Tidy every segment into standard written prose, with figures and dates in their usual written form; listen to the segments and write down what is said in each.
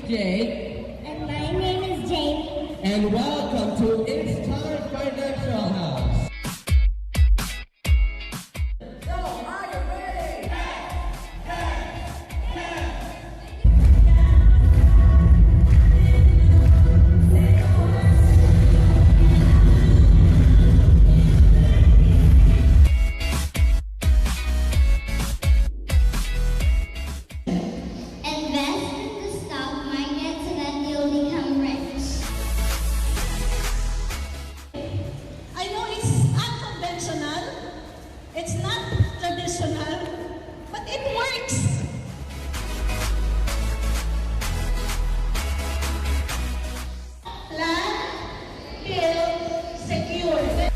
Jay. And my name is Jamie. And welcome to It's Time Financial House. So, are you ready? Invest in the stock market so that you'll become rich. I know it's unconventional, it's not traditional, but it works. Plan, build, secure.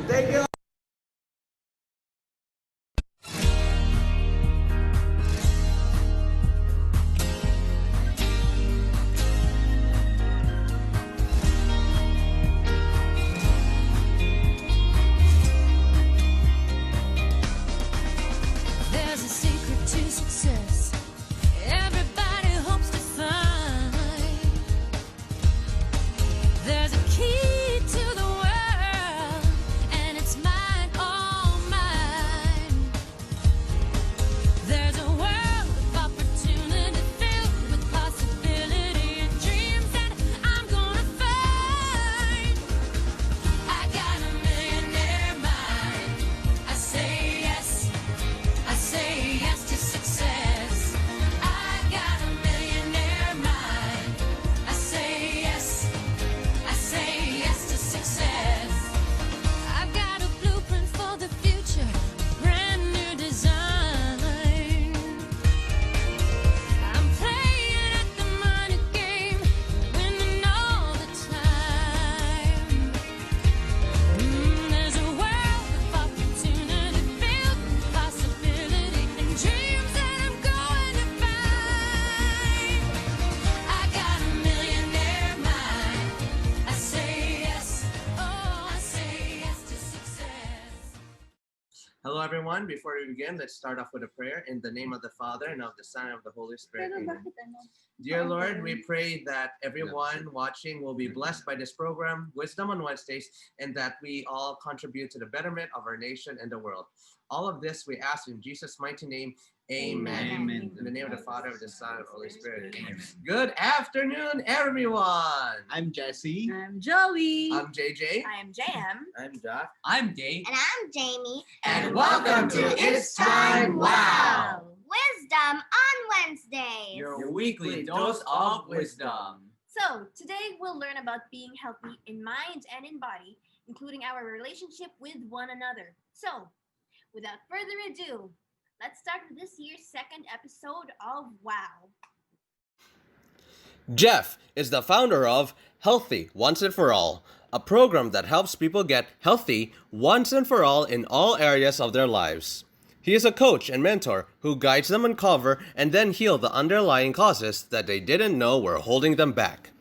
Thank you. There's a secret to success. Everybody hopes to find. There's a key to the world, and it's mine, all mine. There's a world of opportunity filled with possibility and dreams that I'm gonna find. I got a millionaire mind. I say yes. I say yes to success. I got a millionaire mind. I say yes. I say yes to success. I've got a blueprint for the future, brand new design. I'm playing at the money game, winning all the time. There's a world of opportunity filled with possibility and dreams that I'm going to find. I got a millionaire mind. I say yes. Oh, I say yes to success. Hello, everyone. Before we begin, let's start off with a prayer in the name of the Father and of the Son and of the Holy Spirit. Amen. Dear Lord, we pray that everyone watching will be blessed by this program, Wisdom on Wednesdays, and that we all contribute to the betterment of our nation and the world. All of this we ask in Jesus' mighty name. Amen. Amen. In the name of the Father, of the Son, and of the Holy Spirit. Amen. Good afternoon, everyone. I'm Jesse. I'm Joey. I'm JJ. I'm Jam. I'm Doc. I'm Dave. And I'm Jamie. And welcome to It's Time Wow. Wisdom on Wednesdays. Your weekly dose of wisdom. So, today we'll learn about being healthy in mind and in body, including our relationship with one another. So, without further ado, let's start with this year's second episode of WoW. Jeff is the founder of Healthy Once and For All, a program that helps people get healthy once and for all in all areas of their lives. He is a coach and mentor who guides them uncover and then heal the underlying causes that they didn't know were holding them back.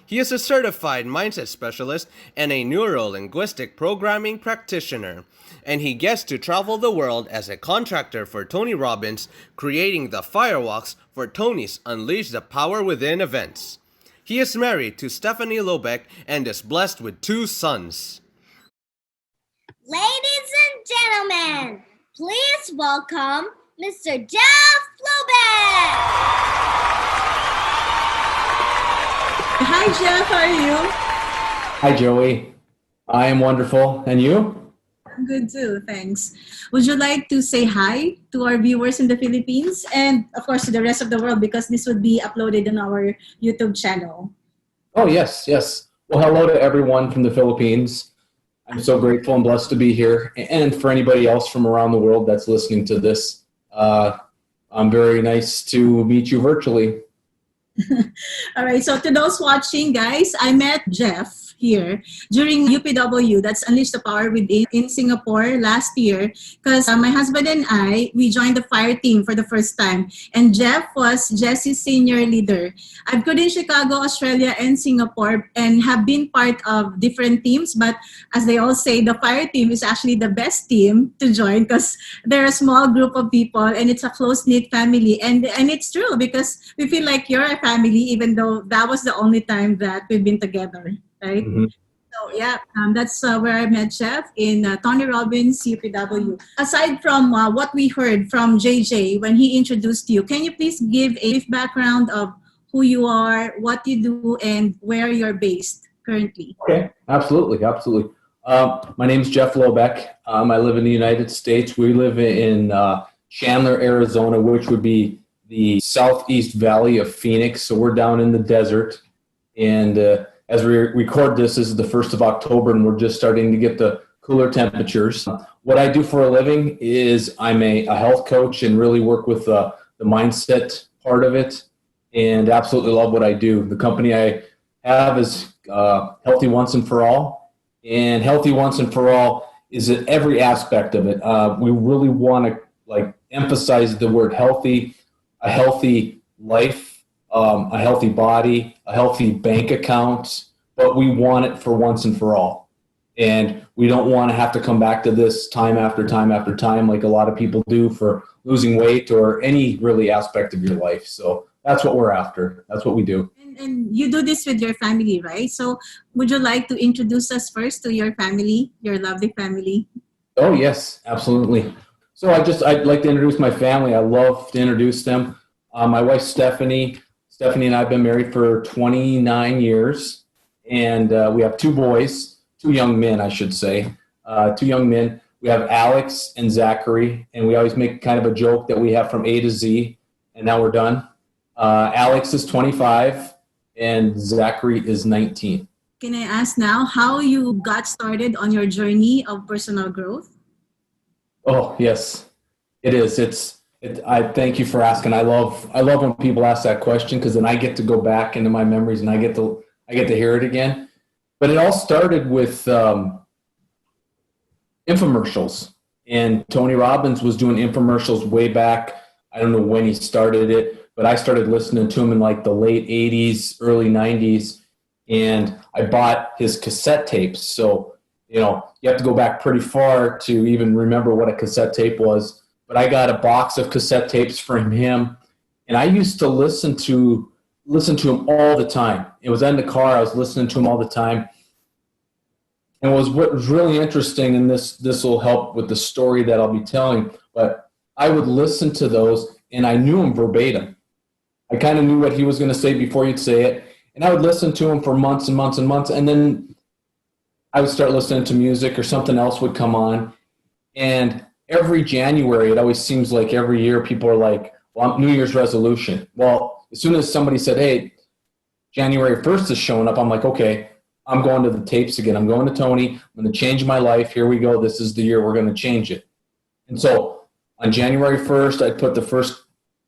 He is a certified mindset specialist and a neuro-linguistic programming practitioner, and he gets to travel the world as a contractor for Tony Robbins, creating the firewalks for Tony's Unleash the Power Within events. He is married to Stephanie Lobeck and is blessed with 2 sons. Ladies and gentlemen, please welcome Mr. Jeff Lobeck. Hi Jeff, how are you? Hi, Joey. I am wonderful. And you? I'm good too, thanks. Would you like to say hi to our viewers in the Philippines and of course to the rest of the world, because this would be uploaded on our YouTube channel? Oh, yes. Well, hello to everyone from the Philippines. I'm so grateful and blessed to be here. And for anybody else from around the world that's listening to this, I'm very nice to meet you virtually. All right, so to those watching, guys, I met Jeff here during UPW, that's Unleash the Power Within in Singapore last year. Because my husband and we joined the fire team for the first time. And Jeff was Jesse's senior leader. I've been in Chicago, Australia, and Singapore and have been part of different teams. But as they all say, the fire team is actually the best team to join because they're a small group of people and it's a close-knit family. And it's true because we feel like you're a family even though that was the only time that we've been together, right? Mhm. So yeah, that's where I met Jeff in Tony Robbins UPW. Aside from what we heard from JJ when he introduced you, can you please give a brief background of who you are, what you do, and where you're based currently? Okay, absolutely. My name's Jeff Lobeck. I live in the United States. We live in Chandler, Arizona, which would be the southeast valley of Phoenix. So we're down in the desert. And as we record this is the 1st of October, and we're just starting to get the cooler temperatures. What I do for a living is I'm a health coach and really work with the mindset part of it, and absolutely love what I do. The company I have is Healthy Once and For All, and Healthy Once and For All is at every aspect of it. We really want to emphasize the word healthy, a healthy life, a healthy body, a healthy bank account, but we want it for once and for all. And we don't want to have to come back to this time after time after time like a lot of people do for losing weight or any really aspect of your life. So that's what we're after. That's what we do. And you do this with your family, right? So would you like to introduce us first to your family, your lovely family? Oh, yes, absolutely. So I'd like to introduce my family. I love to introduce them. My wife, Stephanie. Stephanie and I have been married for 29 years, and we have two boys, two young men, I should say, two young men. We have Alex and Zachary, and we always make kind of a joke that we have from A to Z, and now we're done. Alex is 25, and Zachary is 19. Can I ask now how you got started on your journey of personal growth? Oh, yes, it is. I thank you for asking. I love when people ask that question because then I get to go back into my memories and I get to hear it again. But it all started with infomercials, and Tony Robbins was doing infomercials way back. I don't know when he started it, but I started listening to him in like the late 80s, early 90s, and I bought his cassette tapes. So, you have to go back pretty far to even remember what a cassette tape was. But I got a box of cassette tapes from him, and I used to listen to him all the time. It was in the car. I was listening to him all the time. And what was really interesting, and this will help with the story that I'll be telling, but I would listen to those, and I knew him verbatim. I kind of knew what he was going to say before he'd say it, and I would listen to him for months and months and months, and then I would start listening to music or something else would come on, and every January, it always seems like every year people are like, well, New Year's resolution. Well, as soon as somebody said, hey, January 1st is showing up, I'm like, okay, I'm going to the tapes again. I'm going to Tony. I'm going to change my life. Here we go. This is the year we're going to change it. And so on January 1st, I'd put the first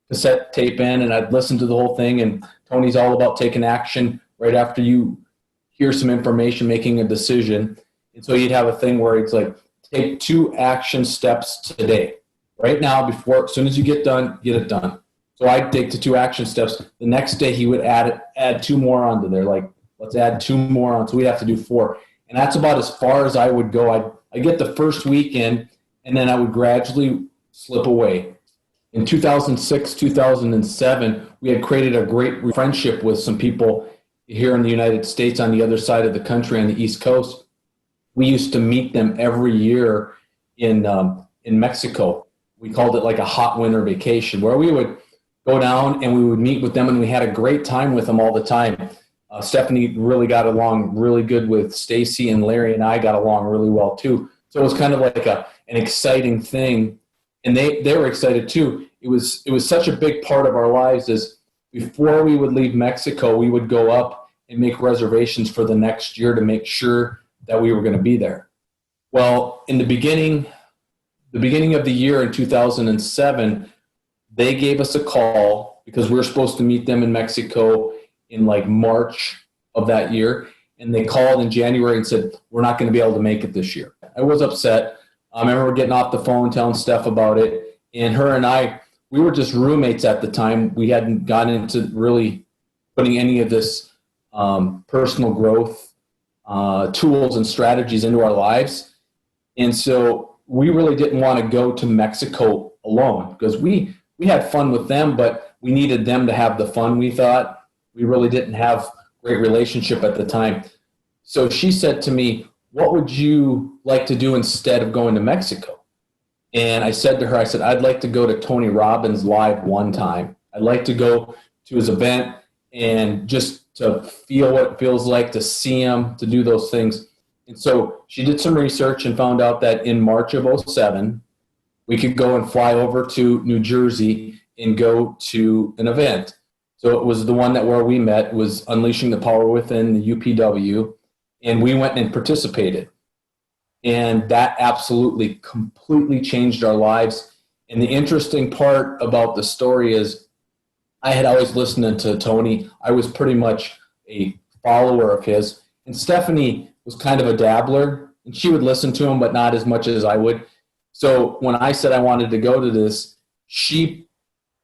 cassette tape in and I'd listen to the whole thing. And Tony's all about taking action right after you hear some information, making a decision. And so you'd have a thing where it's like, take 2 action steps today. Right now, as soon as you get done, get it done. So I'd take the 2 action steps. The next day he would add 2 more onto there. Like, let's add 2 more on. So we'd have to do 4. And that's about as far as I would go. I'd get the first weekend, and then I would gradually slip away. In 2006, 2007, we had created a great friendship with some people here in the United States on the other side of the country on the East Coast. We used to meet them every year in Mexico. We called it like a hot winter vacation, where we would go down and we would meet with them, and we had a great time with them all the time. Stephanie really got along really good with Stacy, and Larry and I got along really well too. So it was kind of like an exciting thing, and they were excited too. It was such a big part of our lives. Is before we would leave Mexico, we would go up and make reservations for the next year to make sure that we were going to be there. Well, in the beginning of the year in 2007, they gave us a call because we were supposed to meet them in Mexico in like March of that year. and they called in January and said, we're not going to be able to make it this year. I was upset. I remember getting off the phone, telling Steph about it, and her and I, we were just roommates at the time. We hadn't gotten into really putting any of this personal growth tools and strategies into our lives. And so we really didn't want to go to Mexico alone because we had fun with them, but we needed them to have the fun, we thought. We really didn't have great relationship at the time. So she said to me, what would you like to do instead of going to Mexico? And I said to her, I said, I'd like to go to Tony Robbins live one time. I'd like to go to his event and just to feel what it feels like to see him, to do those things. And so she did some research and found out that in March of 2007, we could go and fly over to New Jersey and go to an event. So it was the one that where we met was Unleashing the Power Within, the UPW, and we went and participated. And that absolutely completely changed our lives. And the interesting part about the story is I had always listened to Tony. I was pretty much a follower of his. And Stephanie was kind of a dabbler, and she would listen to him, but not as much as I would. So when I said I wanted to go to this, she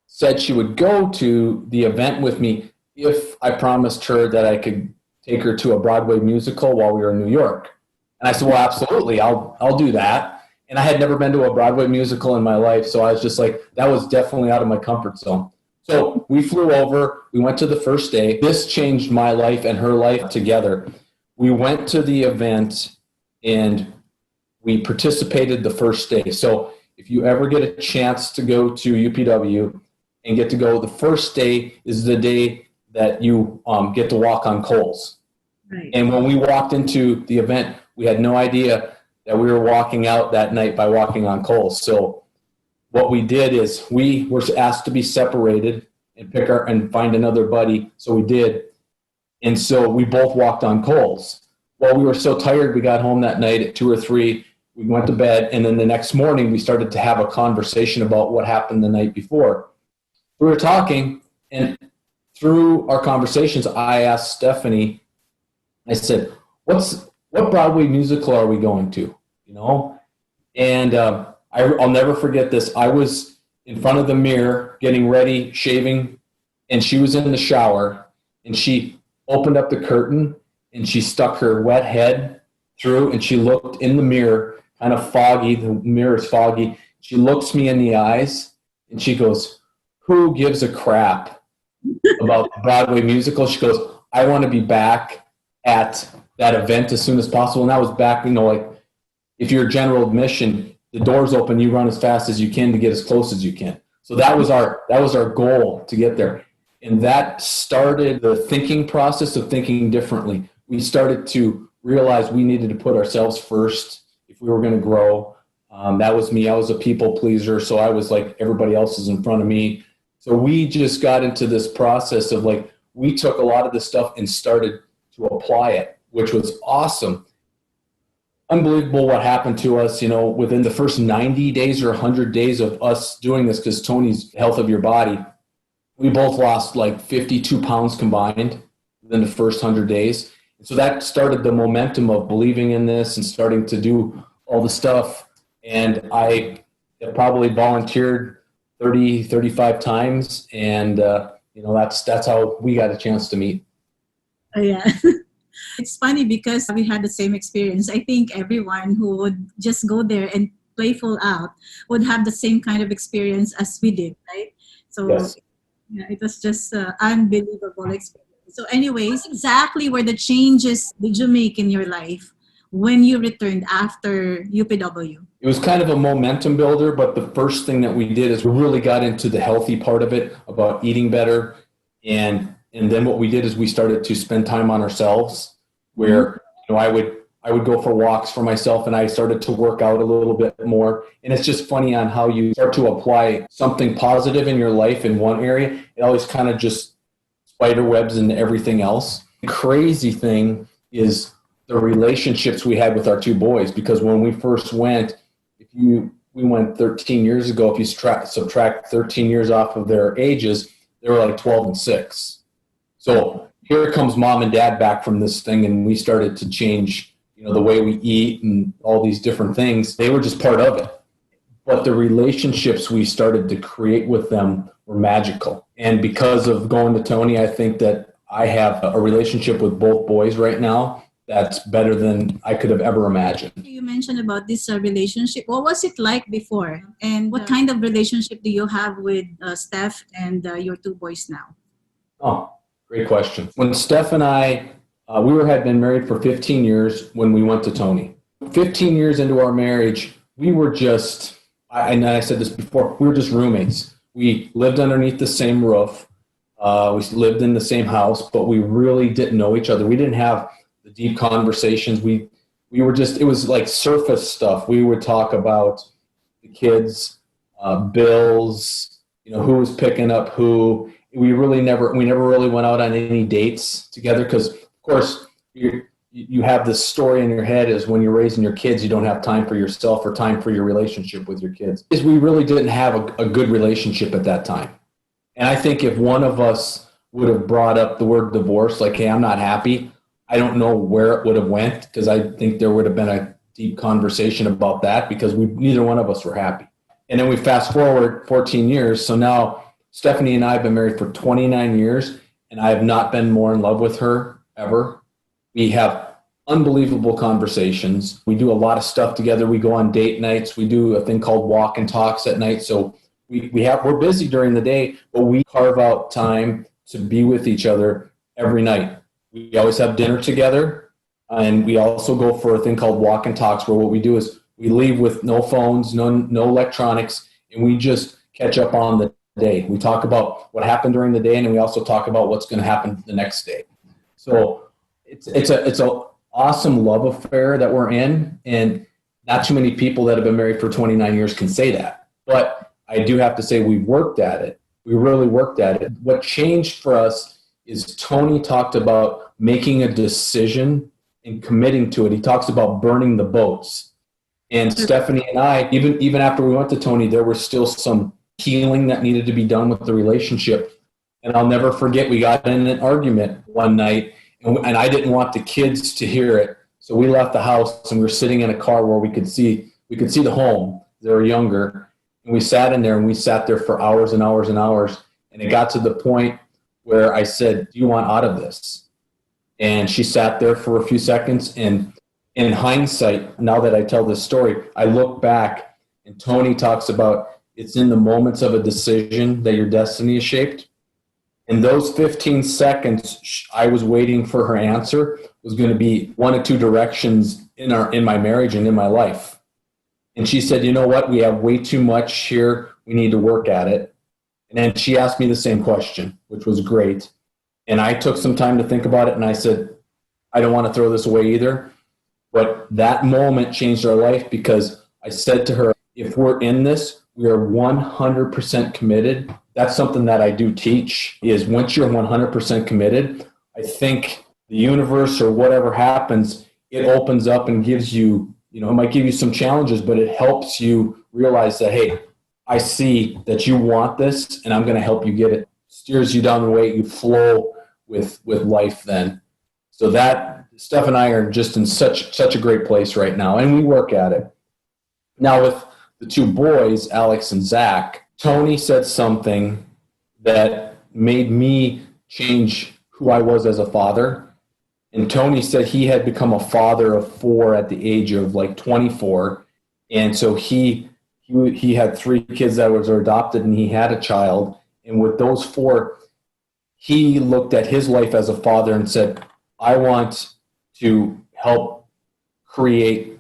said she would go to the event with me if I promised her that I could take her to a Broadway musical while we were in New York. And I said, well, absolutely, I'll do that. And I had never been to a Broadway musical in my life, so I was just like, that was definitely out of my comfort zone. So we flew over, we went to the first day. This changed my life and her life together. We went to the event and we participated the first day. So if you ever get a chance to go to UPW and get to go, the first day is the day that you get to walk on coals. Right. And when we walked into the event, we had no idea that we were walking out that night by walking on coals. So what we did is we were asked to be separated and find another buddy. So we did. And so we both walked on coals. Well, we were so tired, we got home that night at 2 or 3. We went to bed, and then the next morning we started to have a conversation about what happened the night before. We were talking, and through our conversations, I asked Stephanie, I said, what Broadway musical are we going to? You know? And I'll never forget this. I was in front of the mirror getting ready, shaving, and she was in the shower, and she opened up the curtain, and she stuck her wet head through, and she looked in the mirror, kind of foggy. The mirror is foggy. She looks me in the eyes, and she goes, who gives a crap about the Broadway musical? She goes, I want to be back at that event as soon as possible. And that was back, like if you're general admission, the doors open, you run as fast as you can to get as close as you can. So that was our goal to get there. And that started the thinking process of thinking differently. We started to realize we needed to put ourselves first if we were going to grow. That was me. I was a people pleaser. So I was like, everybody else is in front of me. So we just got into this process of we took a lot of this stuff and started to apply it, which was awesome. Unbelievable what happened to us, within the first 90 days or 100 days of us doing this, because Tony's Health of Your Body, we both lost 52 pounds combined within the first 100 days. And so that started the momentum of believing in this and starting to do all the stuff. And I probably volunteered 30, 35 times. And, that's how we got a chance to meet. Oh, yeah. It's funny because we had the same experience. I think everyone who would just go there and play full out would have the same kind of experience as we did, right? So yes. Yeah, it was just an unbelievable experience. So anyways, exactly where the changes did you make in your life when you returned after UPW? It was kind of a momentum builder, but the first thing that we did is we really got into the healthy part of it, about eating better. And then what we did is we started to spend time on ourselves, where I would go for walks for myself, and I started to work out a little bit more. And it's just funny on how you start to apply something positive in your life in one area. It always kind of just spider webs into everything else. The crazy thing is the relationships we had with our two boys, because when we first went, we went 13 years ago. If you subtract 13 years off of their ages, they were 12 and 6. So here comes mom and dad back from this thing, and we started to change, the way we eat and all these different things. They were just part of it. But the relationships we started to create with them were magical. And because of going to Tony, I think that I have a relationship with both boys right now that's better than I could have ever imagined. You mentioned about this relationship. What was it like before? And what kind of relationship do you have with Steph and your two boys now? Oh, great question. When Steph and I, had been married for 15 years when we went to Tony. 15 years into our marriage, we were just, and I said this before, we were just roommates. We lived underneath the same roof. We lived in the same house, but we really didn't know each other. We didn't have the deep conversations. We were just, it was like surface stuff. We would talk about the kids, bills, who was picking up who. We never really went out on any dates together because, of course, you have this story in your head is when you're raising your kids, you don't have time for yourself or time for your relationship with your kids. Is we really didn't have a good relationship at that time. And I think if one of us would have brought up the word divorce, like, hey, I'm not happy, I don't know where it would have went, because I think there would have been a deep conversation about that because neither one of us were happy. And then we fast forward 14 years. So now Stephanie and I have been married for 29 years, and I have not been more in love with her ever. We have unbelievable conversations. We do a lot of stuff together. We go on date nights. We do a thing called walk and talks at night. So we're busy during the day, but we carve out time to be with each other every night. We always have dinner together, and we also go for a thing called walk and talks, where what we do is we leave with no phones, no electronics, and we just catch up on the day. We talk about what happened during the day, and then we also talk about what's going to happen the next day. So it's an awesome love affair that we're in, and not too many people that have been married for 29 years can say that. But I do have to say we've worked at it. We really worked at it. What changed for us is Tony talked about making a decision and committing to it. He talks about burning the boats. And Stephanie and I, even after we went to Tony, there was still some healing that needed to be done with the relationship. And I'll never forget, we got in an argument one night, and I didn't want the kids to hear it. So we left the house, and we were sitting in a car where we could see the home. They were younger. And we sat in there, and we sat there for hours and hours and hours. And it got to the point where I said, do you want out of this? And she sat there for a few seconds. And in hindsight, now that I tell this story, I look back, and Tony talks about it's in the moments of a decision that your destiny is shaped. In those 15 seconds, I was waiting for her answer. It was going to be one of two directions in my marriage and in my life. And she said, you know what? We have way too much here. We need to work at it. And then she asked me the same question, which was great. And I took some time to think about it, and I said, I don't want to throw this away either. But that moment changed our life, because I said to her, if we're in this, we are 100% committed. That's something that I do teach, is once you're 100% committed, I think the universe or whatever happens, it opens up and gives you, it might give you some challenges, but it helps you realize that, hey, I see that you want this, and I'm going to help you get it. Steers you down the way, you flow with life then. So that, Steph and I are just in such a great place right now, and we work at it. Now with the two boys, Alex and Zach, Tony said something that made me change who I was as a father. And Tony said he had become a father of 4 at the age of 24. And so he had 3 kids that were adopted, and he had a child. And with those 4, he looked at his life as a father and said, I want to help create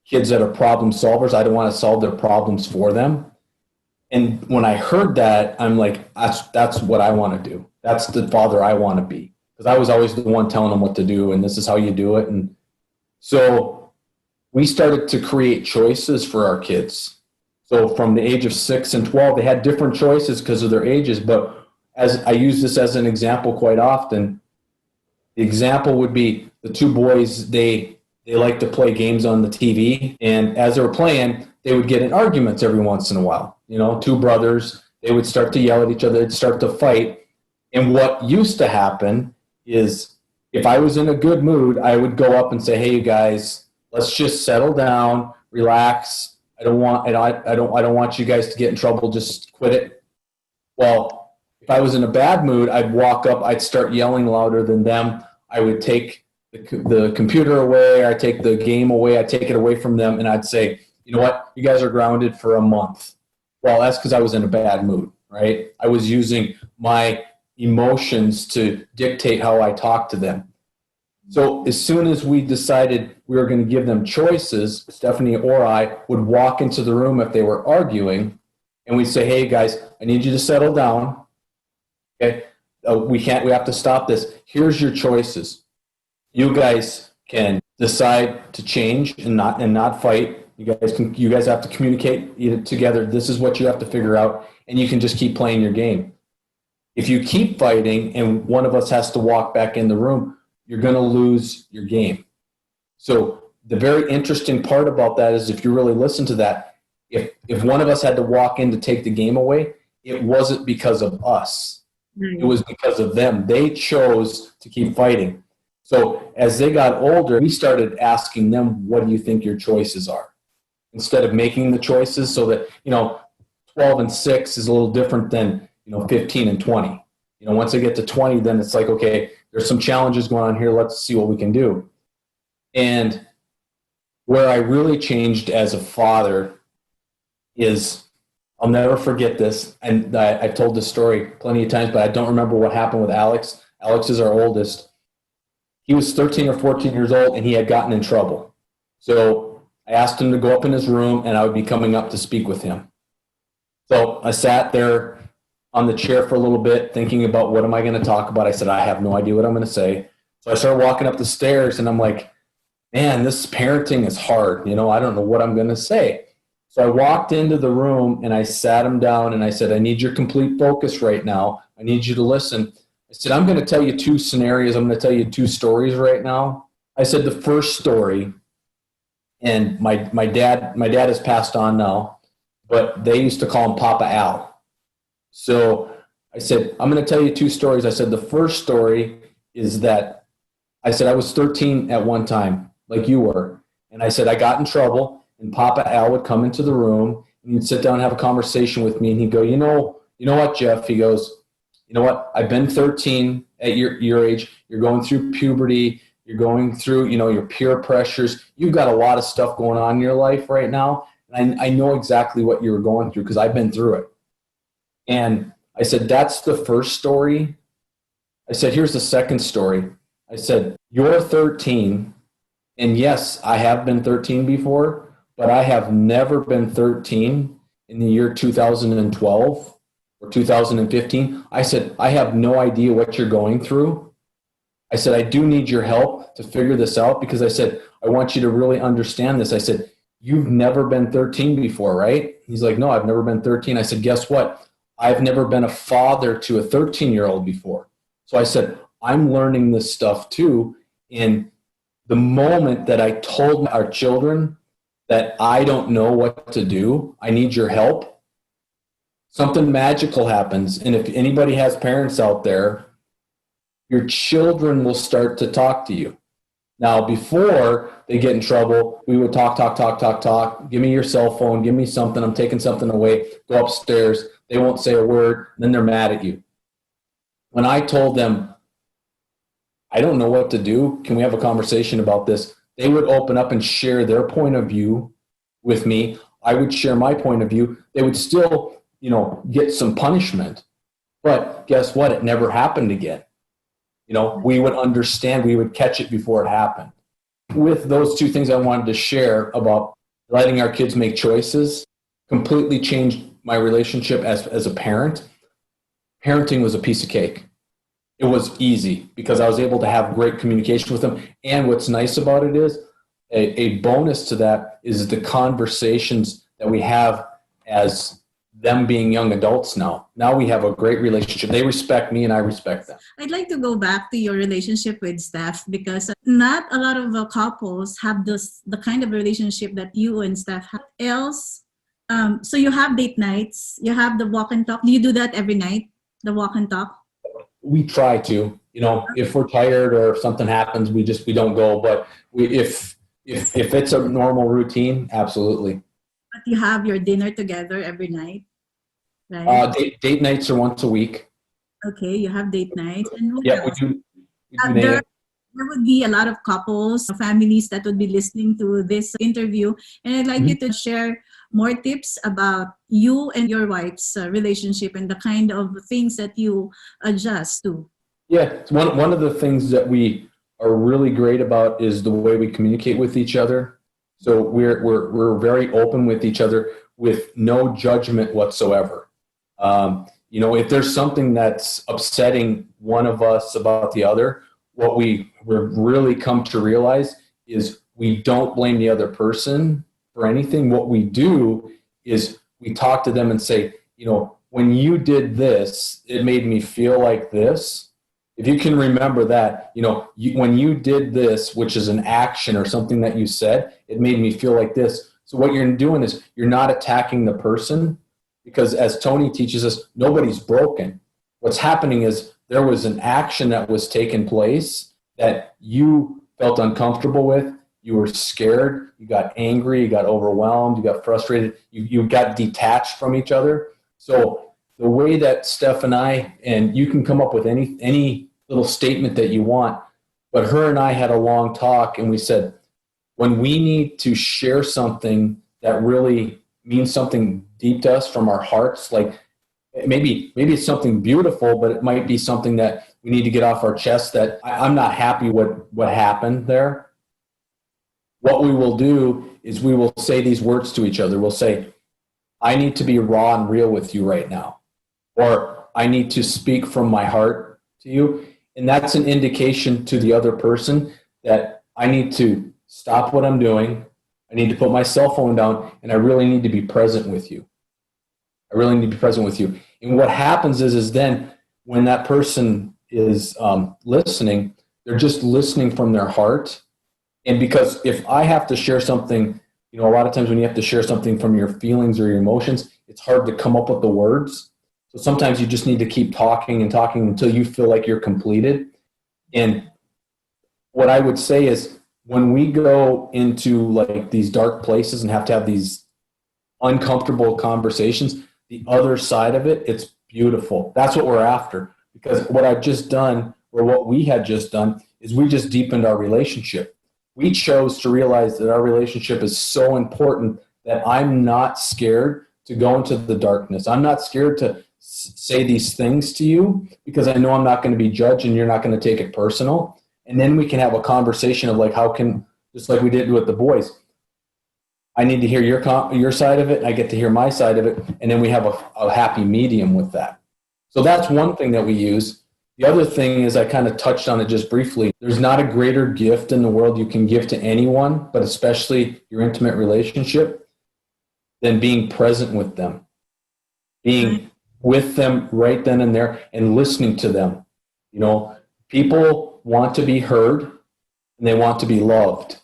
kids that are problem solvers. I don't want to solve their problems for them. And when I heard that, I'm like, that's what I want to do. That's the father I want to be. Because I was always the one telling them what to do, and this is how you do it. And so we started to create choices for our kids. So from the age of 6 and 12, they had different choices because of their ages. But as I use this as an example quite often, the example would be the 2 boys, they like to play games on the TV. And as they were playing, they would get in arguments every once in a while. 2 brothers, they would start to yell at each other, they'd start to fight. And what used to happen is if I was in a good mood, I would go up and say, "Hey, you guys, let's just settle down, relax. I don't want you guys to get in trouble. Just quit it." Well, if I was in a bad mood, I'd walk up, I'd start yelling louder than them. I would take the computer away, I'd take the game away, I'd take it away from them, and I'd say, "You know what? You guys are grounded for a month." Well, that's because I was in a bad mood, right? I was using my emotions to dictate how I talk to them. So as soon as we decided we were going to give them choices, Stephanie or I would walk into the room if they were arguing, and we'd say, "Hey guys, I need you to settle down. Okay, we have to stop this. Here's your choices. You guys can decide to change and not fight. You guys have to communicate together. This is what you have to figure out, and you can just keep playing your game. If you keep fighting and one of us has to walk back in the room, you're going to lose your game." So the very interesting part about that is if you really listen to that, if one of us had to walk in to take the game away, it wasn't because of us. It was because of them. They chose to keep fighting. So as they got older, we started asking them, "What do you think your choices are?" Instead of making the choices, so that, 12 and 6 is a little different than, 15 and 20. Once they get to 20, then it's like, okay, there's some challenges going on here. Let's see what we can do. And where I really changed as a father is, I'll never forget this. And I've told this story plenty of times, but I don't remember what happened with Alex. Alex is our oldest. He was 13 or 14 years old, and he had gotten in trouble. So I asked him to go up in his room, and I would be coming up to speak with him. So I sat there on the chair for a little bit thinking about, what am I going to talk about? I said, I have no idea what I'm going to say. So I started walking up the stairs, and I'm like, man, this parenting is hard. I don't know what I'm going to say. So I walked into the room, and I sat him down, and I said, I need your complete focus right now. I need you to listen. I said, I'm going to tell you 2 scenarios. I'm going to tell you 2 stories right now. I said, the first story, and my dad has passed on now, but they used to call him Papa Al. So I said, I'm going to tell you 2 stories. I said, the first story is that I said I was 13 at one time, like you were. And I said, I got in trouble, and Papa Al would come into the room, and he'd sit down and have a conversation with me, and he'd go, you know what, Jeff? He goes, you know what? I've been 13 at your age. You're going through puberty. You're going through, your peer pressures. You've got a lot of stuff going on in your life right now. And I know exactly what you were going through because I've been through it. And I said, that's the first story. I said, here's the second story. I said, you're 13. And yes, I have been 13 before, but I have never been 13 in the year 2012 or 2015. I said, I have no idea what you're going through. I said, I do need your help to figure this out because I said, I want you to really understand this. I said, you've never been 13 before, right? He's like, no, I've never been 13. I said, guess what? I've never been a father to a 13-year-old before. So I said, I'm learning this stuff too. And the moment that I told our children that I don't know what to do, I need your help, something magical happens. And if anybody has parents out there, your children will start to talk to you. Now, before they get in trouble, we would talk. Give me your cell phone. Give me something. I'm taking something away. Go upstairs. They won't say a word. Then they're mad at you. When I told them, I don't know what to do, can we have a conversation about this? They would open up and share their point of view with me. I would share my point of view. They would still, get some punishment. But guess what? It never happened again. We would understand, we would catch it before it happened. With those 2 things I wanted to share about letting our kids make choices, completely changed my relationship as a parent. Parenting was a piece of cake. It was easy because I was able to have great communication with them. And what's nice about it is a bonus to that is the conversations that we have as them being young adults now. Now we have a great relationship. They respect me and I respect them. I'd like to go back to your relationship with Steph because not a lot of couples have the kind of relationship that you and Steph have. Else, so you have date nights, you have the walk and talk. Do you do that every night, the walk and talk? We try to. if we're tired or if something happens, we don't go. But if it's a normal routine, absolutely. But you have your dinner together every night, right? Date nights are once a week. Okay, you have date nights. And what Yeah, we else? do. There, there would be a lot of couples, families that would be listening to this interview. And I'd like you to share more tips about you and your wife's relationship and the kind of things that you adjust to. Yeah, it's one of the things that we are really great about is the way we communicate with each other. So we're very open with each other with no judgment whatsoever. If there's something that's upsetting one of us about the other, what we've really come to realize is we don't blame the other person for anything. What we do is we talk to them and say, when you did this, it made me feel like this. If you can remember that, when you did this, which is an action or something that you said, it made me feel like this. So what you're doing is you're not attacking the person, because as Tony teaches us, nobody's broken. What's happening is there was an action that was taking place that you felt uncomfortable with. You were scared. You got angry. You got overwhelmed. You got frustrated. You got detached from each other. So the way that Steph and you can come up with any little statement that you want, but her and I had a long talk, and we said, when we need to share something that really means something deep to us from our hearts, like maybe it's something beautiful, but it might be something that we need to get off our chest, that I'm not happy what happened there. What we will do is we will say these words to each other. We'll say, I need to be raw and real with you right now, or I need to speak from my heart to you. And that's an indication to the other person that I need to stop what I'm doing. I need to put my cell phone down, and I really need to be present with you. I really need to be present with you. And what happens is then when that person is listening, they're just listening from their heart. And because if I have to share something, a lot of times when you have to share something from your feelings or your emotions, it's hard to come up with the words. So sometimes you just need to keep talking and talking until you feel like you're completed. And what I would say is when we go into like these dark places and have to have these uncomfortable conversations, the other side of it, it's beautiful. That's what we're after. Because what I've just done, or what we had just done, is we just deepened our relationship. We chose to realize that our relationship is so important that I'm not scared to go into the darkness. I'm not scared to say these things to you because I know I'm not going to be judged and you're not going to take it personal. And then we can have a conversation of like, how can, just like we did with the boys, I need to hear your side of it, and I get to hear my side of it, and then we have a happy medium with that. So that's one thing that we use. The other thing is, I kind of touched on it just briefly, there's not a greater gift in the world you can give to anyone, but especially your intimate relationship, than being present with them. Being with them right then and there and listening to them. People want to be heard and they want to be loved.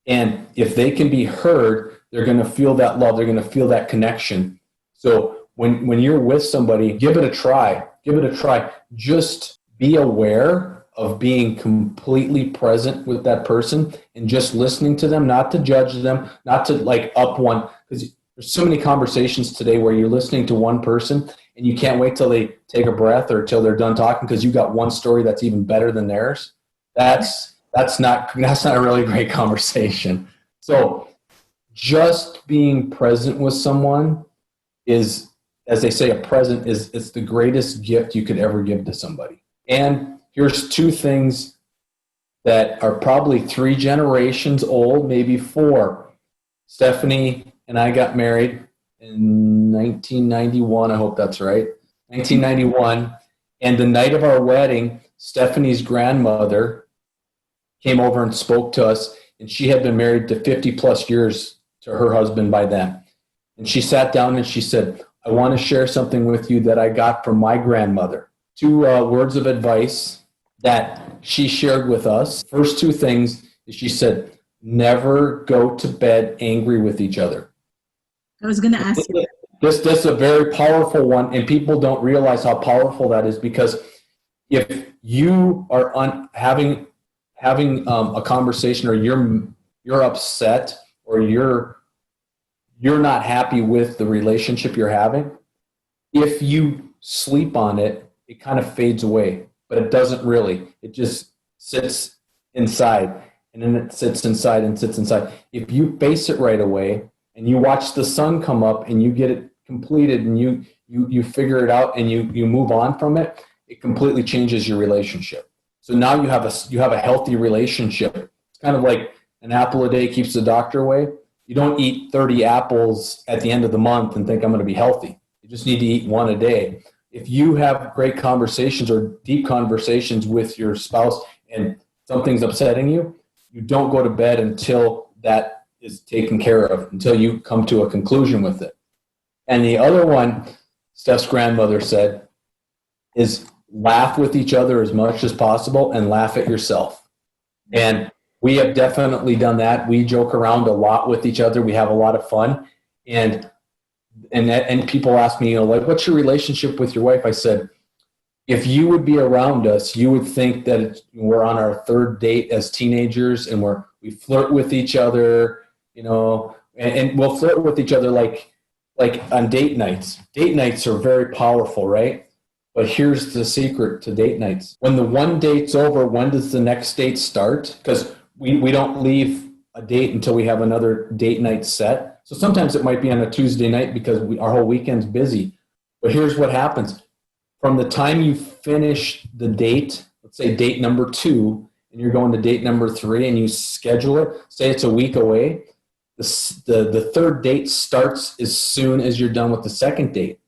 And if they can be heard, they're going to feel that love. They're going to feel that connection. So when you're with somebody, give it a try. Give it a try. Just be aware of being completely present with that person and just listening to them, not to judge them, not to like up one. Because there's so many conversations today where you're listening to one person and you can't wait till they take a breath or till they're done talking because you got one story that's even better than theirs. That's not a really great conversation. So just being present with someone is, as they say, it's the greatest gift you could ever give to somebody. And here's two things that are probably 3 generations old, maybe 4. Stephanie and I got married in 1991. I hope that's right. 1991. And the night of our wedding, Stephanie's grandmother came over and spoke to us, and she had been married to 50 plus years to her husband by then. And she sat down and she said, I want to share something with you that I got from my grandmother. 2 words of advice that she shared with us. First 2 things is she said, never go to bed angry with each other. I was going to ask you. This is a very powerful one, and people don't realize how powerful that is, because If you are having a conversation, or you're upset, or you're not happy with the relationship you're having, if you sleep on it, it kind of fades away, but it doesn't really. It just sits inside, and then it sits inside and sits inside. If you face it right away and you watch the sun come up and you get it completed and you figure it out and you move on from it, it completely changes your relationship. So now you have a healthy relationship. It's kind of like an apple a day keeps the doctor away. You don't eat 30 apples at the end of the month and think I'm going to be healthy. You just need to eat one a day. If you have great conversations or deep conversations with your spouse and something's upsetting you, you don't go to bed until that is taken care of, until you come to a conclusion with it. And the other one, Steph's grandmother said, is laugh with each other as much as possible and laugh at yourself. And we have definitely done that. We joke around a lot with each other. We have a lot of fun. And people ask me, like, what's your relationship with your wife? I said, if you would be around us, you would think that we're on our third date as teenagers, and we flirt with each other, and we'll flirt with each other like on date nights. Date nights are very powerful, right? But here's the secret to date nights. When the one date's over, when does the next date start? Because we don't leave a date until we have another date night set. So sometimes it might be on a Tuesday night because our whole weekend's busy. But here's what happens. From the time you finish the date, let's say date number 2, and you're going to date number 3, and you schedule it, say it's a week away, the third date starts as soon as you're done with the second date.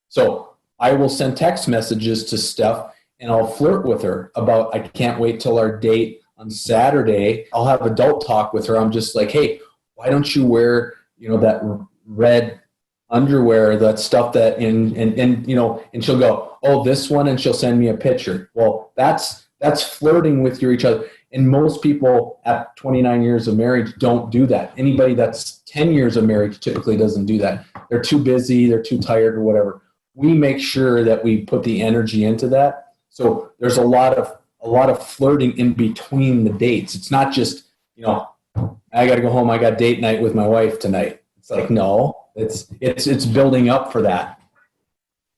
So I will send text messages to Steph, and I'll flirt with her about, I can't wait till our date on Saturday. I'll have adult talk with her. I'm just like, hey, why don't you wear, that red underwear, that stuff that, and she'll go, oh, this one, and she'll send me a picture. Well, that's flirting with each other. And most people at 29 years of marriage don't do that. Anybody that's 10 years of marriage typically doesn't do that. They're too busy, they're too tired, or whatever. We make sure that we put the energy into that. So there's a lot of flirting in between the dates. It's not just, I got to go home, I got date night with my wife tonight. It's like, no, it's building up for that.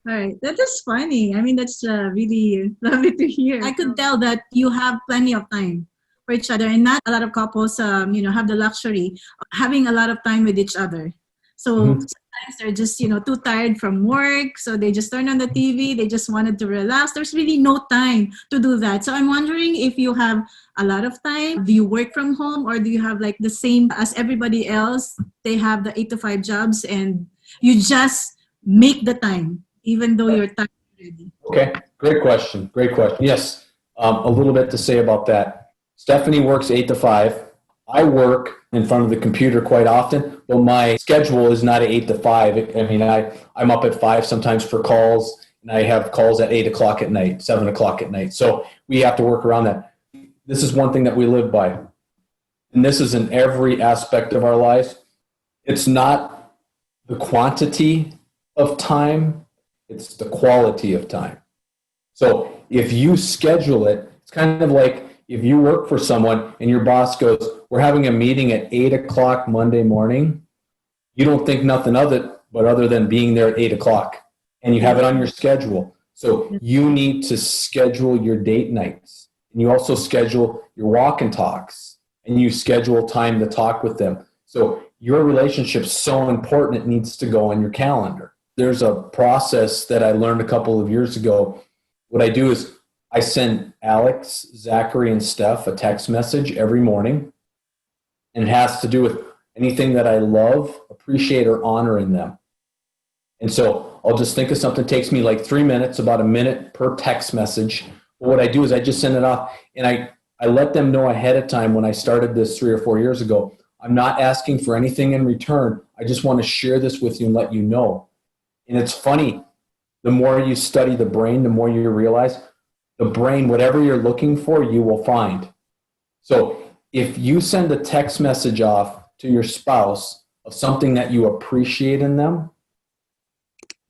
Right. That is funny. I mean, that's really lovely to hear. I could tell that you have plenty of time for each other, and not a lot of couples, have the luxury of having a lot of time with each other. So sometimes they're just, too tired from work. So they just turn on the TV. They just wanted to relax. There's really no time to do that. So I'm wondering if you have a lot of time. Do you work from home, or do you have like the same as everybody else? They have the 8 to 5 jobs, and you just make the time, even though you're tired already. Okay, great question. Yes, a little bit to say about that. Stephanie works 8 to 5. I work in front of the computer quite often, but my schedule is not 8 to 5. I mean, I'm up at 5 sometimes for calls, and I have calls at 8 o'clock at night, 7 o'clock at night. So we have to work around that. This is one thing that we live by, and this is in every aspect of our lives. It's not the quantity of time, it's the quality of time. So if you schedule it, it's kind of like if you work for someone and your boss goes, we're having a meeting at 8 o'clock Monday morning, you don't think nothing of it, but other than being there at 8 o'clock, and you have it on your schedule. So you need to schedule your date nights, and you also schedule your walk and talks, and you schedule time to talk with them. So your relationship's so important, it needs to go on your calendar. There's a process that I learned a couple of years ago. What I do is I send Alex, Zachary, and Steph a text message every morning, and it has to do with anything that I love, appreciate, or honor in them. And so I'll just think of something. It takes me like 3 minutes, about a minute per text message. But what I do is I just send it off, and I let them know ahead of time. When I started this 3 or 4 years ago, I'm not asking for anything in return. I just want to share this with you and let you know. And it's funny, the more you study the brain, the more you realize the brain, whatever you're looking for, you will find. So if you send a text message off to your spouse of something that you appreciate in them,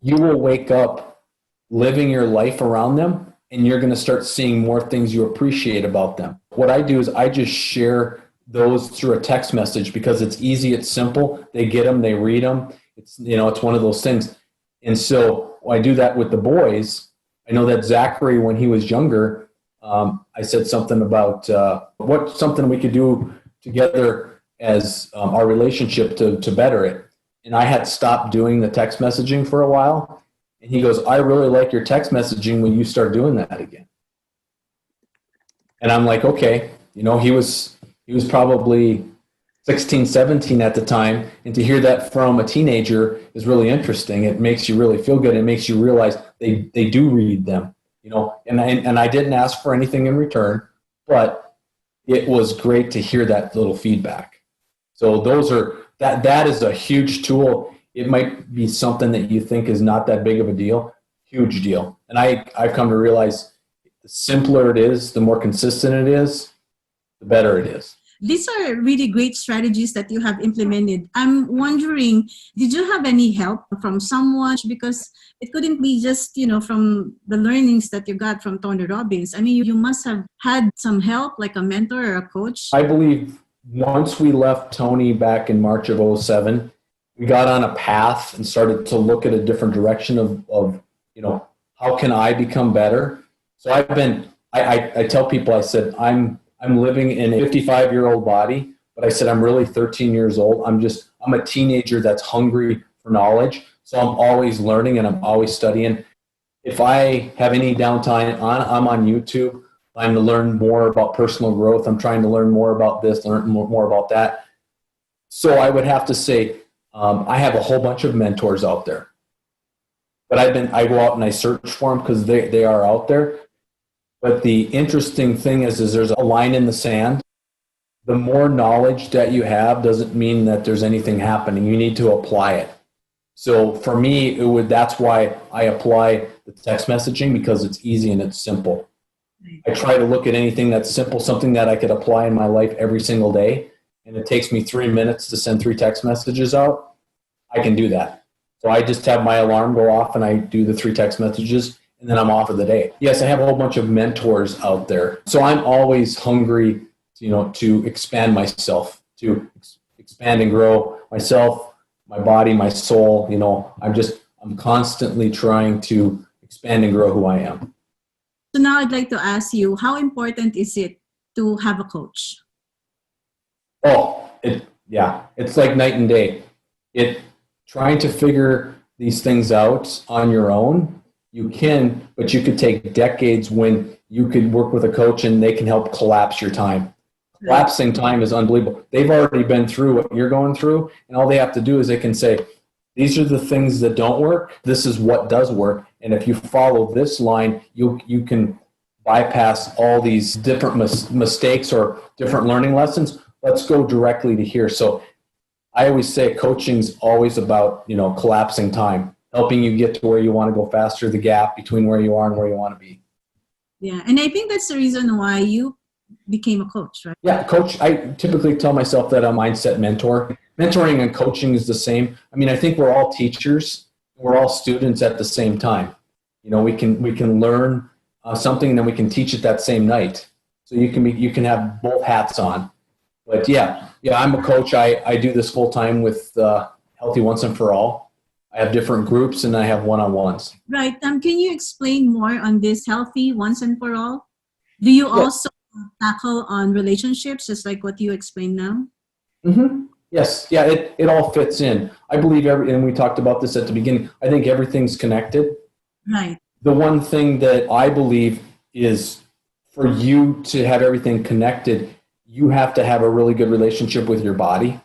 you will wake up living your life around them, and you're going to start seeing more things you appreciate about them. What I do is I just share those through a text message because it's easy, it's simple. They get them, they read them. It's, it's one of those things. And so I do that with the boys. I know that Zachary, when he was younger, I said something about something we could do together as our relationship to better it. And I had stopped doing the text messaging for a while. And he goes, I really like your text messaging when you start doing that again. And I'm like, okay, he was probably 16, 17 at the time. And to hear that from a teenager is really interesting. It makes you really feel good. It makes you realize they do read them, and I didn't ask for anything in return, but it was great to hear that little feedback. So that is a huge tool. It might be something that you think is not that big of a deal, huge deal. And I've come to realize the simpler it is, the more consistent it is, the better it is. These are really great strategies that you have implemented. I'm wondering, did you have any help from someone? Because it couldn't be just, from the learnings that you got from Tony Robbins. I mean, you must have had some help, like a mentor or a coach. I believe once we left Tony back in March of 2007, we got on a path and started to look at a different direction of how can I become better? So I tell people, I said, I'm living in a 55-year-old body, but I said, I'm really 13 years old. I'm a teenager that's hungry for knowledge. So I'm always learning and I'm always studying. If I have any downtime, I'm on YouTube. I'm to learn more about personal growth. I'm trying to learn more about this, learn more about that. So I would have to say, I have a whole bunch of mentors out there, but I go out and I search for them because they are out there. But the interesting thing is there's a line in the sand. The more knowledge that you have doesn't mean that there's anything happening. You need to apply it. So for me, that's why I apply the text messaging, because it's easy and it's simple. I try to look at anything that's simple, something that I could apply in my life every single day, and it takes me 3 minutes to send 3 text messages out. I can do that. So I just have my alarm go off and I do the 3 text messages, and then I'm off of the day. Yes, I have a whole bunch of mentors out there. So I'm always hungry, to expand myself, to expand and grow myself, my body, my soul. I'm constantly trying to expand and grow who I am. So now I'd like to ask you, how important is it to have a coach? It's like night and day. Trying to figure these things out on your own, you can, but you could take decades when you could work with a coach and they can help collapse your time. Collapsing time is unbelievable. They've already been through what you're going through, and all they have to do is they can say, these are the things that don't work. This is what does work. And if you follow this line, you can bypass all these different mistakes or different learning lessons. Let's go directly to here. So I always say coaching's always about, collapsing time, helping you get to where you want to go faster, the gap between where you are and where you want to be. Yeah, and I think that's the reason why you became a coach, right? Yeah, coach. I typically tell myself that I'm a mindset mentor. Mentoring and coaching is the same. I mean, I think we're all teachers. We're all students at the same time. We can learn something and then we can teach it that same night. So you can have both hats on. But yeah, I'm a coach. I do this full time with Healthy Once and For All. I have different groups and I have one-on-ones. Right. Can you explain more on this Healthy Once and For All? Do you also tackle on relationships, just like what you explained now? Mm-hmm. Yes. Yeah, it all fits in. I believe and we talked about this at the beginning, I think everything's connected. Right. The one thing that I believe is for you to have everything connected, you have to have a really good relationship with your body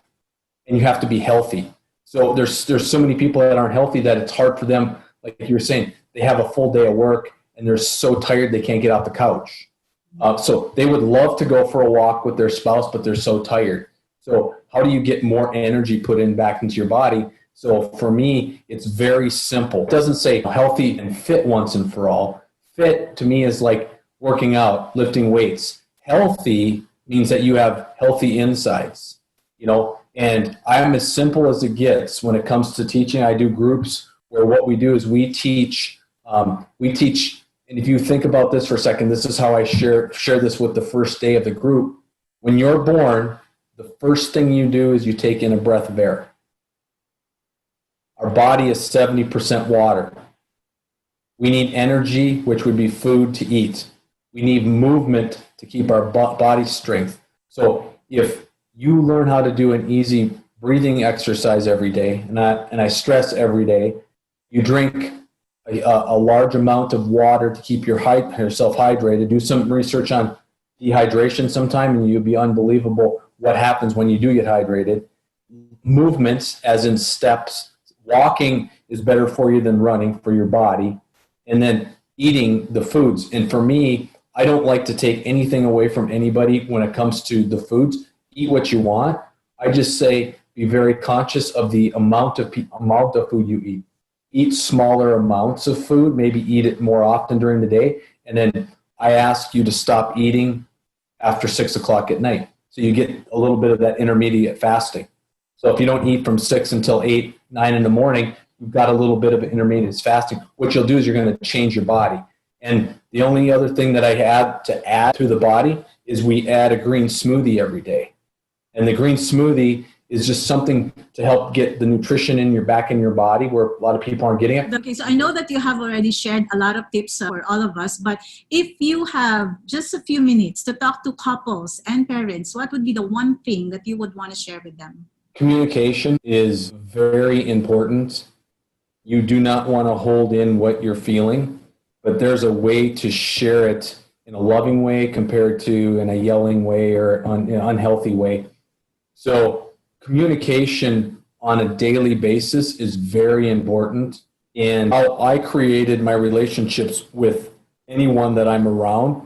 and you have to be healthy. So there's so many people that aren't healthy that it's hard for them. Like you were saying, they have a full day of work and they're so tired they can't get off the couch. So they would love to go for a walk with their spouse, but they're so tired. So how do you get more energy put in back into your body? So for me, it's very simple. It doesn't say healthy and fit once and for all. Fit to me is like working out, lifting weights. Healthy means that you have healthy insides, and I'm as simple as it gets when it comes to teaching. I do groups where what we do is we teach And if you think about this for a second, this is how I share this with the first day of the group. When you're born, the first thing you do is you take in a breath of air. Our body is 70% water. We need energy, which would be food, to eat. We need movement to keep our body strength. So if you learn how to do an easy breathing exercise every day, and I stress every day, you drink a large amount of water to keep yourself hydrated. Do some research on dehydration sometime, and you'll be unbelievable what happens when you do get hydrated. Movements, as in steps, walking is better for you than running for your body. And then eating the foods. And for me, I don't like to take anything away from anybody when it comes to the foods. Eat what you want. I just say be very conscious of the amount of food you eat. Eat smaller amounts of food, maybe eat it more often during the day. And then I ask you to stop eating after 6 o'clock at night. So you get a little bit of that intermediate fasting. So if you don't eat from 6 until 8, 9 in the morning, you've got a little bit of intermediate fasting. What you'll do is you're going to change your body. And the only other thing that I had to add to the body is we add a green smoothie every day. And the green smoothie is just something to help get the nutrition in your body where a lot of people aren't getting it. Okay, so I know that you have already shared a lot of tips for all of us, but if you have just a few minutes to talk to couples and parents, what would be the one thing that you would want to share with them? Communication is very important. You do not want to hold in what you're feeling, but there's a way to share it in a loving way compared to in a yelling way or in an unhealthy way. So communication on a daily basis is very important. And how I created my relationships with anyone that I'm around,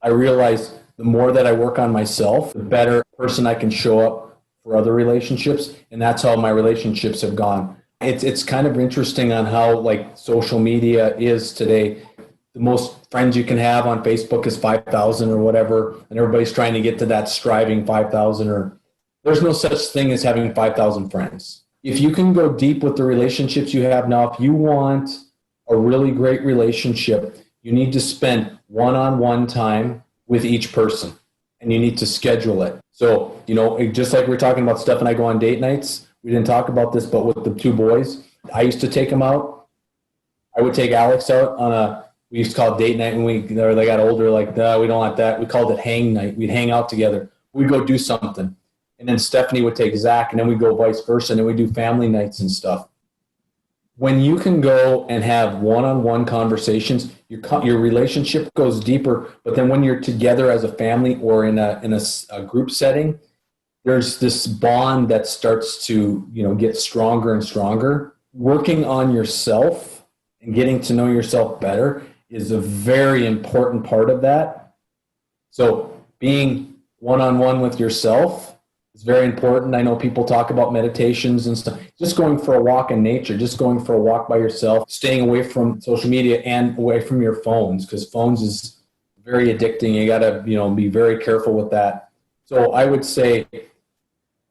I realized the more that I work on myself, the better person I can show up for other relationships. And that's how my relationships have gone. It's kind of interesting on how like social media is today. The most friends you can have on Facebook is 5,000 or whatever, and everybody's trying to get to that striving 5,000. Or there's no such thing as having 5,000 friends. If you can go deep with the relationships you have now, if you want a really great relationship, you need to spend one-on-one time with each person, and you need to schedule it. So, just like we're talking about, Steph and I go on date nights. We didn't talk about this, but with the two boys, I used to take them out. I would take Alex out on we used to call it date night when they got older, like, no, we don't want that. We called it hang night. We'd hang out together. We'd go do something. And then Stephanie would take Zach, and then we'd go vice versa, and then we'd do family nights and stuff. When you can go and have one-on-one conversations, your relationship goes deeper. But then when you're together as a family or in a group setting, there's this bond that starts to get stronger and stronger. Working on yourself and getting to know yourself better is a very important part of that. So being one-on-one with yourself is very important. I know people talk about meditations and stuff. Just going for a walk in nature, just going for a walk by yourself, staying away from social media and away from your phones, because phones is very addicting. You got to be very careful with that. So I would say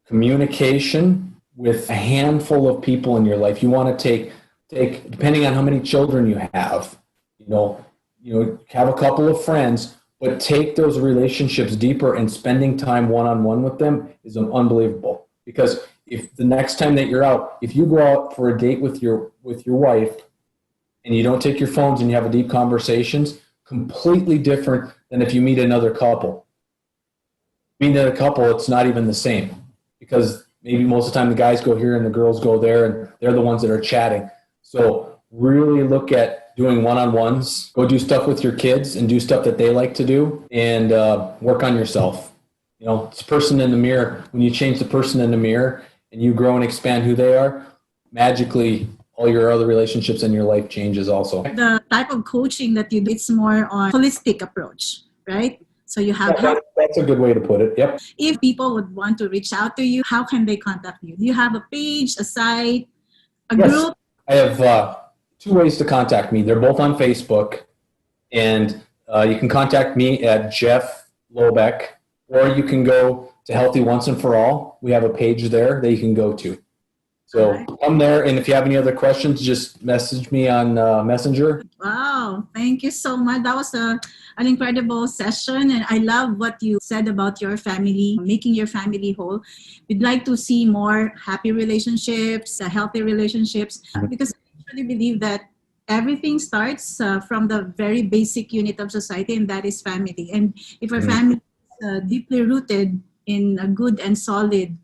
communication with a handful of people in your life. You want to take depending on how many children you have, have a couple of friends, but take those relationships deeper, and spending time one-on-one with them is unbelievable. Because if the next time that you're out, if you go out for a date with your wife and you don't take your phones and you have deep conversations, completely different than if you meet another couple. Meeting a couple, it's not even the same, because maybe most of the time the guys go here and the girls go there, and they're the ones that are chatting. So really look at doing one-on-ones. Go do stuff with your kids and do stuff that they like to do, and work on yourself. It's a person in the mirror. When you change the person in the mirror and you grow and expand who they are, magically all your other relationships in your life changes also. The type of coaching that you do, it's more on holistic approach, right? So you have that's a good way to put it. Yep. If people would want to reach out to you, how can they contact you? Do you have a page, a site, a group? I have two ways to contact me. They're both on Facebook, and you can contact me at Jeff Lobeck, or you can go to Healthy Once and For All. We have a page there that you can go to. So come there, and if you have any other questions, just message me on Messenger. Wow, thank you so much. That was an incredible session, and I love what you said about your family, making your family whole. We'd like to see more happy relationships, healthy relationships, because I actually believe that everything starts from the very basic unit of society, and that is family. And if our family is deeply rooted in a good and solid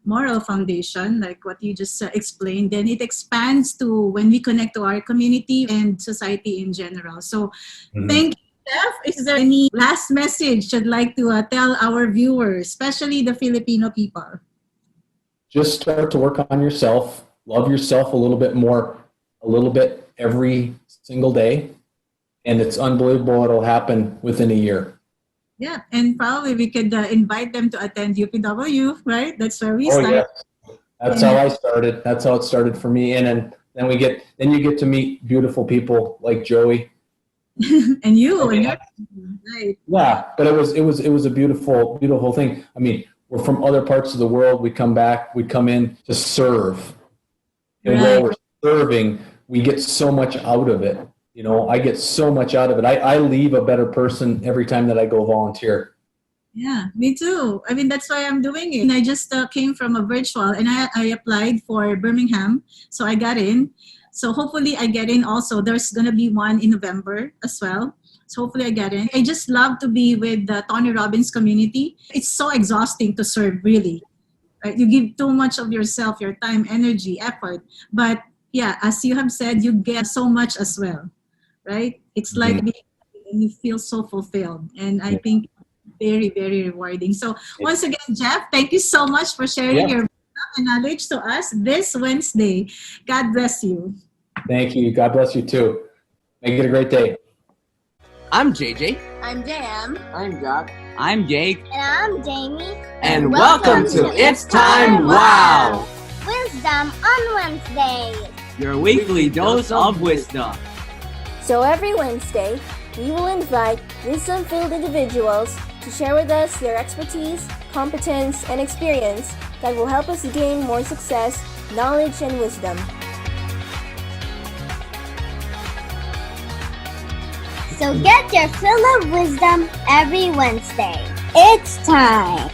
moral foundation, like what you just explained, then it expands to when we connect to our community and society in general. So thank you, Jeff. Is there any last message you'd like to tell our viewers, especially the Filipino people? Just start to work on yourself, love yourself a little bit more, a little bit every single day, and it's unbelievable what'll happen within a year. Yeah, and probably we could invite them to attend UPW, right? That's where we Oh started. yeah, that's how I started. That's how it started for me. And then you get to meet beautiful people like Joey. And you, I mean, and you're right. Yeah, but it was a beautiful thing. I mean, we're from other parts of the world. We come back, we come in to serve, and while we're serving, we get so much out of it. You know, I get so much out of it. I leave a better person every time that I go volunteer. Yeah, me too. I mean, that's why I'm doing it. And I just came from a virtual, and I applied for Birmingham, so I got in. So hopefully I get in also. There's going to be one in November as well. So hopefully I get in. I just love to be with the Tony Robbins community. It's so exhausting to serve, really. Right? You give too much of yourself, your time, energy, effort. But yeah, as you have said, you get so much as well, right? It's like and you feel so fulfilled. And I think very, very rewarding. So once again, Jeff, thank you so much for sharing your wisdom and knowledge to us this Wednesday. God bless you. Thank you. God bless you too. Make it a great day. I'm JJ. I'm JM. I'm Jack. I'm Jake. And I'm Jamie. And welcome to It's Time Wow! Wisdom on Wednesdays. Your weekly dose of wisdom. So every Wednesday, we will invite wisdom-filled individuals to share with us their expertise, competence, and experience that will help us gain more success, knowledge, and wisdom. So get your fill of wisdom every Wednesday. It's time.